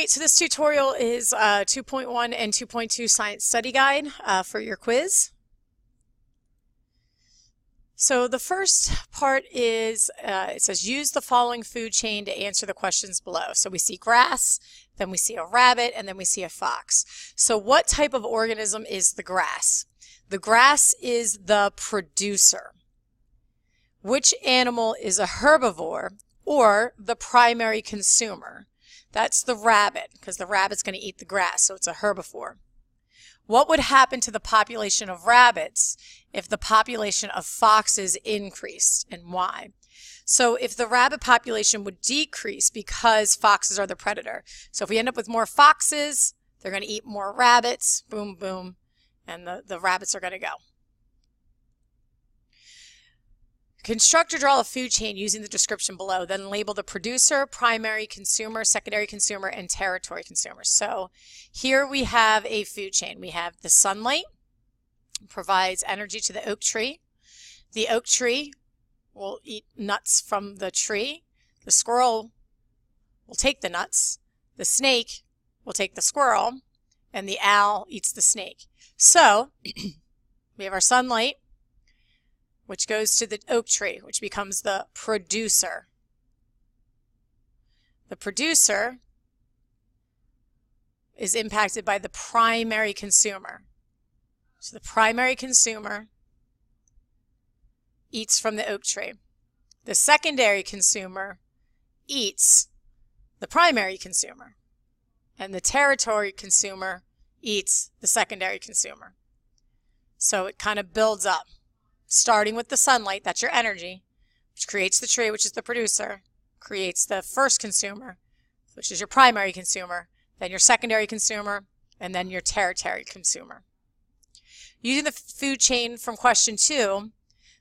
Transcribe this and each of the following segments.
Great, so this tutorial is 2.1 and 2.2 Science Study Guide for your quiz. So the first part is, it says use the following food chain to answer the questions below. So we see grass, then we see a rabbit, and then we see a fox. So what type of organism is the grass? The grass is the producer. Which animal is a herbivore or the primary consumer? That's the rabbit, because the rabbit's going to eat the grass, so it's a herbivore. What would happen to the population of rabbits if the population of foxes increased, and why? So if the rabbit population would decrease because foxes are the predator. So if we end up with more foxes, they're going to eat more rabbits, boom, boom, and the rabbits are going to go. Construct or draw a food chain using the description below, then label the producer, primary consumer, secondary consumer, and territory consumer. So here we have a food chain. We have the sunlight provides energy to the oak tree. The oak tree will eat nuts from the tree. The squirrel will take the nuts. The snake will take the squirrel, and the owl eats the snake. So we have our sunlight, which goes to the oak tree, which becomes the producer. The producer is impacted by the primary consumer. So the primary consumer eats from the oak tree. The secondary consumer eats the primary consumer. And the territory consumer eats the secondary consumer. So it kind of builds up. Starting with the sunlight, that's your energy, which creates the tree, which is the producer, creates the first consumer, which is your primary consumer, then your secondary consumer, and then your territory consumer. Using the food chain from question 2,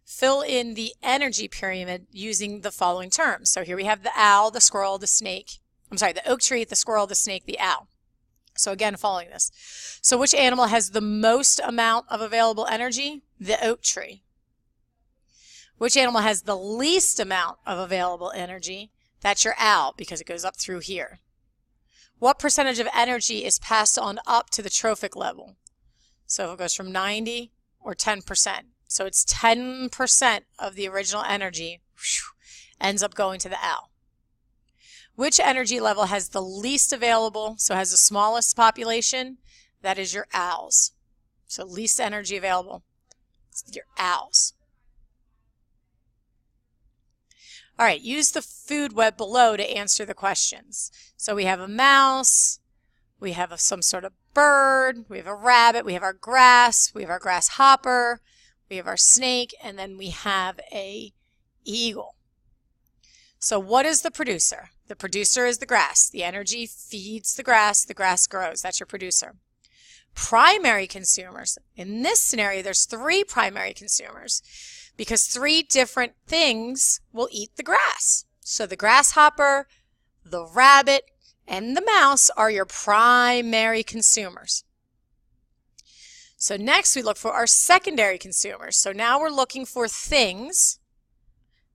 fill in the energy pyramid using the following terms. So here we have the owl, the squirrel, the snake. The oak tree, the squirrel, the snake, the owl. So again, following this. So which animal has the most amount of available energy? The oak tree. Which animal has the least amount of available energy? That's your owl, because it goes up through here. What percentage of energy is passed on up to the trophic level? So it goes from 90 or 10%. So it's 10% of the original energy ends up going to the owl. Which energy level has the least available, so has the smallest population? That is your owls. So least energy available, it's your owls. All right, use the food web below to answer the questions. So we have a mouse, we have some sort of bird, we have a rabbit, we have our grass, we have our grasshopper, we have our snake, and then we have a eagle. So what is the producer? The producer is the grass. The energy feeds the grass grows. That's your producer. Primary consumers. In this scenario, there's 3 primary consumers because 3 different things will eat the grass. So the grasshopper, the rabbit, and the mouse are your primary consumers. So next we look for our secondary consumers. So now we're looking for things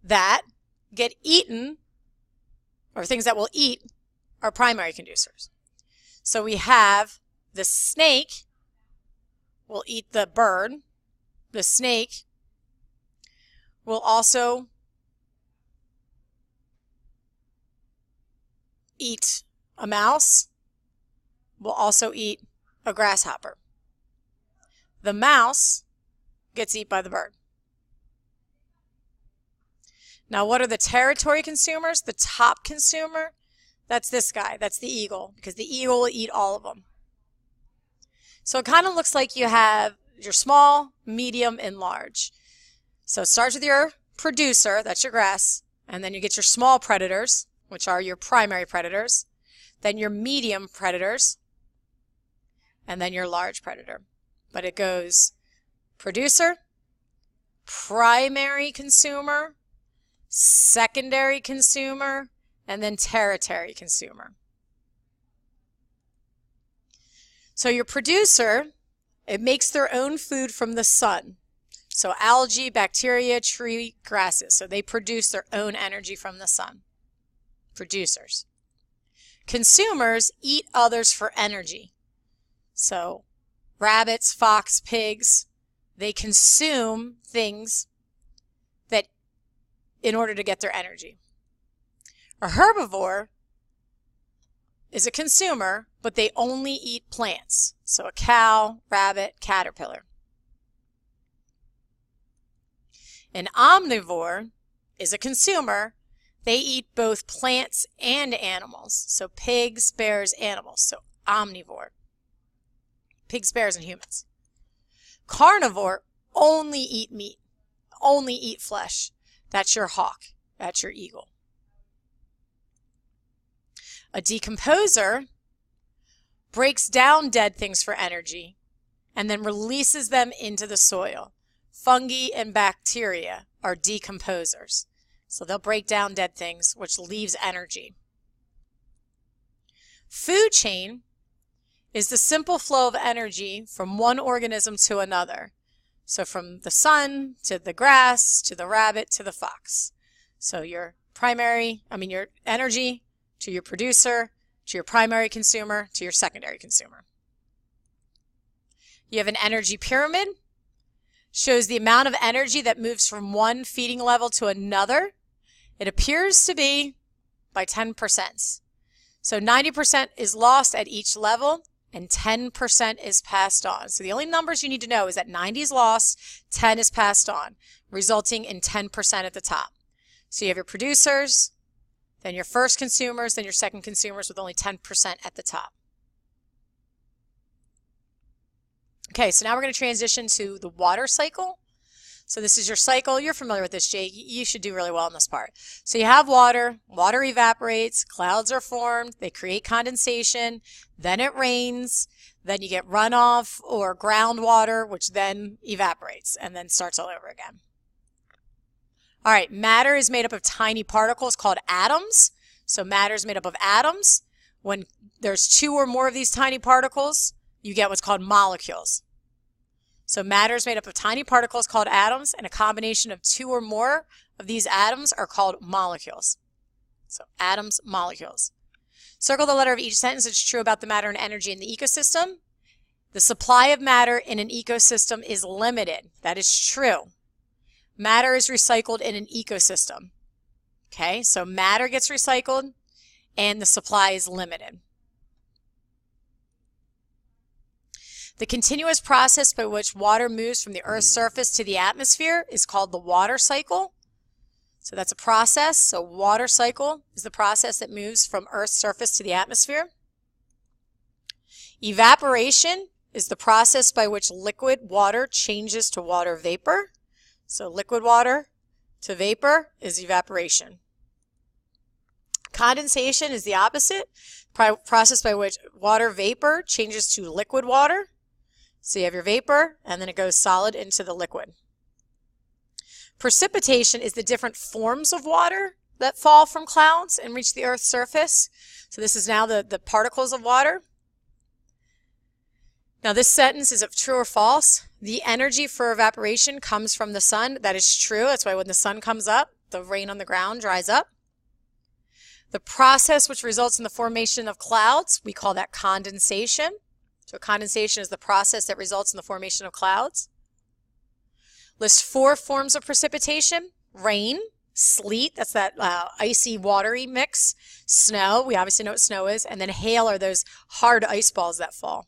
that get eaten, or things that will eat our primary producers. So we have the snake will eat the bird. The snake will also eat a mouse, will also eat a grasshopper. The mouse gets eaten by the bird. Now, what are the territory consumers? The top consumer, that's this guy. That's the eagle, because the eagle will eat all of them. So it kind of looks like you have your small, medium, and large. So it starts with your producer, that's your grass, and then you get your small predators, which are your primary predators, then your medium predators, and then your large predator. But it goes producer, primary consumer, secondary consumer, and then territory consumer. So your producer, it makes their own food from the sun. So algae, bacteria, tree, grasses. So they produce their own energy from the sun. Producers. Consumers eat others for energy. So rabbits, fox, pigs, they consume things that in order to get their energy. A herbivore is a consumer, but they only eat plants. So a cow, rabbit, caterpillar. An omnivore is a consumer. They eat both plants and animals. So pigs, bears, animals. So omnivore. Pigs, bears, and humans. Carnivore only eat meat, only eat flesh. That's your hawk. That's your eagle. A decomposer breaks down dead things for energy and then releases them into the soil. Fungi and bacteria are decomposers. So they'll break down dead things, which leaves energy. Food chain is the simple flow of energy from one organism to another. So from the sun to the grass to the rabbit to the fox. So your energy to your producer, to your primary consumer, to your secondary consumer. You have an energy pyramid. Shows the amount of energy that moves from one feeding level to another. It appears to be by 10%. So 90% is lost at each level and 10% is passed on. So the only numbers you need to know is that 90 is lost, 10 is passed on, resulting in 10% at the top. So you have your producers, then your first consumers, then your second consumers with only 10% at the top. Okay, so now we're going to transition to the water cycle. So this is your cycle. You're familiar with this, Jake. You should do really well in this part. So you have water. Water evaporates. Clouds are formed. They create condensation. Then it rains. Then you get runoff or groundwater, which then evaporates and then starts all over again. All right, matter is made up of tiny particles called atoms. So matter is made up of atoms. When there's two or more of these tiny particles, you get what's called molecules. So matter is made up of tiny particles called atoms, and a combination of two or more of these atoms are called molecules. So atoms, molecules. Circle the letter of each sentence that's true about the matter and energy in the ecosystem. The supply of matter in an ecosystem is limited. That is true. Matter is recycled in an ecosystem. Okay, so matter gets recycled and the supply is limited. The continuous process by which water moves from the Earth's surface to the atmosphere is called the water cycle. So that's a process. So water cycle is the process that moves from Earth's surface to the atmosphere. Evaporation is the process by which liquid water changes to water vapor. So liquid water to vapor is evaporation. Condensation is the opposite, process by which water vapor changes to liquid water. So you have your vapor, and then it goes solid into the liquid. Precipitation is the different forms of water that fall from clouds and reach the Earth's surface. So this is now the particles of water. Now this sentence is true or false. The energy for evaporation comes from the sun. That is true. That's why when the sun comes up, the rain on the ground dries up. The process which results in the formation of clouds, we call that condensation. So condensation is the process that results in the formation of clouds. List 4 forms of precipitation. Rain, sleet, that's that icy, watery mix. Snow, we obviously know what snow is. And then hail are those hard ice balls that fall.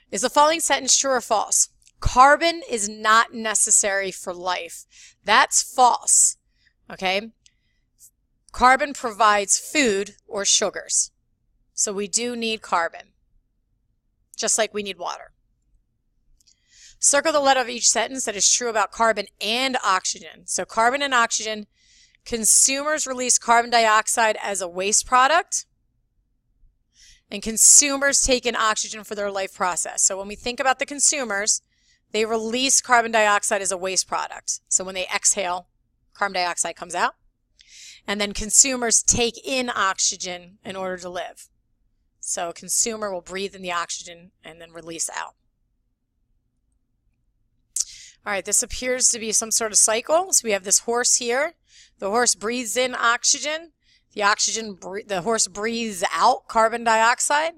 Is the following sentence true or false? Carbon is not necessary for life. That's false. Okay? Carbon provides food or sugars. So we do need carbon. Just like we need water. Circle the letter of each sentence that is true about carbon and oxygen. So carbon and oxygen, consumers release carbon dioxide as a waste product, and consumers take in oxygen for their life process. So when we think about the consumers, they release carbon dioxide as a waste product. So when they exhale, carbon dioxide comes out. And then consumers take in oxygen in order to live. So a consumer will breathe in the oxygen and then release out. All right, this appears to be some sort of cycle. So we have this horse here. The horse breathes in oxygen. The horse breathes out carbon dioxide.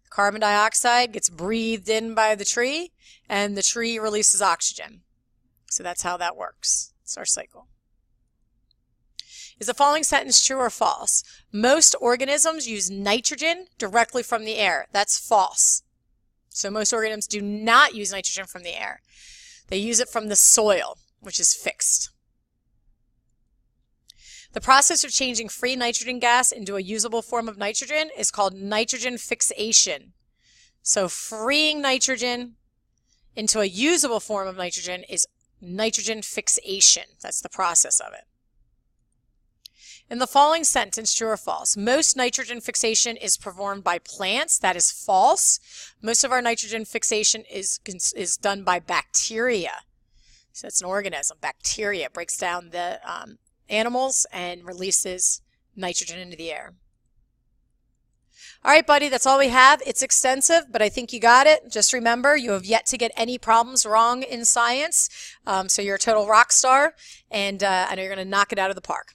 Carbon dioxide gets breathed in by the tree, and the tree releases oxygen. So that's how that works. It's our cycle. Is the following sentence true or false? Most organisms use nitrogen directly from the air. That's false. So most organisms do not use nitrogen from the air. They use it from the soil, which is fixed. The process of changing free nitrogen gas into a usable form of nitrogen is called nitrogen fixation. So freeing nitrogen into a usable form of nitrogen is nitrogen fixation. That's the process of it. In the following sentence, true or false? Most nitrogen fixation is performed by plants. That is false. Most of our nitrogen fixation is done by bacteria. So it's an organism. Bacteria breaks down the animals and releases nitrogen into the air. All right, buddy, that's all we have. It's extensive, but I think you got it. Just remember, you have yet to get any problems wrong in science. So you're a total rock star, and I know you're going to knock it out of the park.